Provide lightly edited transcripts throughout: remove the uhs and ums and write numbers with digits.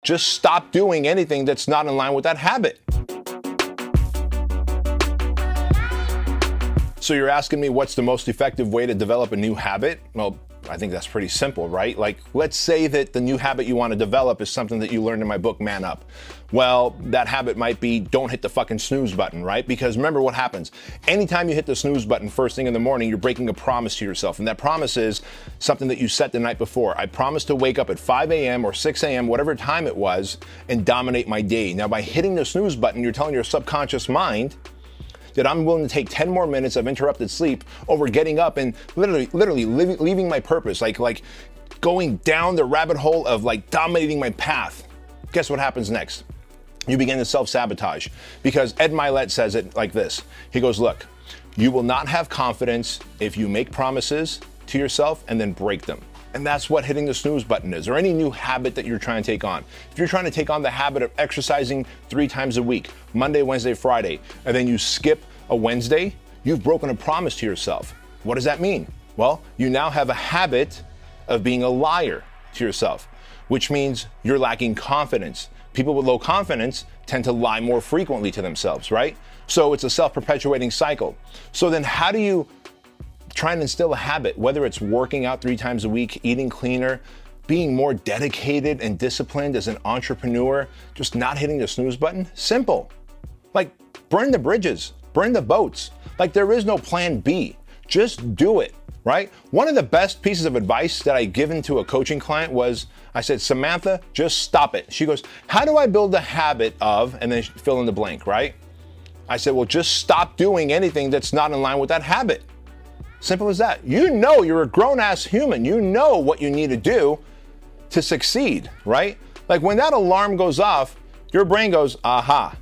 Just stop doing anything that's not in line with that habit. So you're asking me what's the most effective way to develop a new habit? Well, I think that's pretty simple, right? Like, let's say that the new habit you want to develop is something that you learned in my book, Man Up. Well, that habit might be don't hit the fucking snooze button, right? Because remember what happens. Anytime you hit the snooze button first thing in the morning, you're breaking a promise to yourself. And that promise is something that you set the night before. I promised to wake up at 5 a.m. or 6 a.m., whatever time it was, and dominate my day. Now, by hitting the snooze button, you're telling your subconscious mind that I'm willing to take 10 more minutes of interrupted sleep over getting up and literally leaving my purpose, like going down the rabbit hole of like dominating my path. Guess what happens next? You begin to self-sabotage, because Ed Milet says it like this. He goes, look, you will not have confidence if you make promises to yourself and then break them. And that's what hitting the snooze button is, or any new habit that you're trying to take on. If you're trying to take on the habit of exercising 3 times a week, Monday, Wednesday, Friday, and then you skip a Wednesday, you've broken a promise to yourself. What does that mean? Well, you now have a habit of being a liar to yourself, which means you're lacking confidence. People with low confidence tend to lie more frequently to themselves, right? So it's a self-perpetuating cycle. So then how do you try and instill a habit, whether it's working out 3 times a week, eating cleaner, being more dedicated and disciplined as an entrepreneur, just not hitting the snooze button? Simple. Like, burn the bridges, burn the boats. Like, there is no plan B. Just do it, right? One of the best pieces of advice that I given to a coaching client was, I said, Samantha, just stop it. She goes, how do I build a habit of, and then fill in the blank, right? I said, well, just stop doing anything that's not in line with that habit. Simple as that. You know, you're a grown-ass human. You know what you need to do to succeed, right? Like when that alarm goes off, your brain goes, aha,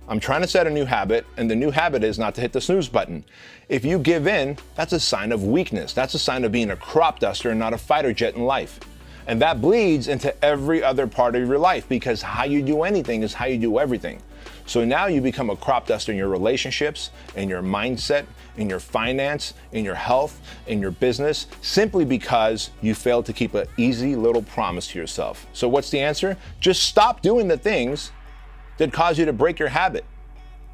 I'm trying to set a new habit, and the new habit is not to hit the snooze button. If you give in, that's a sign of weakness. That's a sign of being a crop duster and not a fighter jet in life. And that bleeds into every other part of your life, because how you do anything is how you do everything. So now you become a crop duster in your relationships, in your mindset, in your finance, in your health, in your business, simply because you failed to keep an easy little promise to yourself. So what's the answer? Just stop doing the things that cause you to break your habit,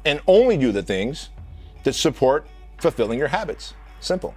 and only do the things that support fulfilling your habits. Simple.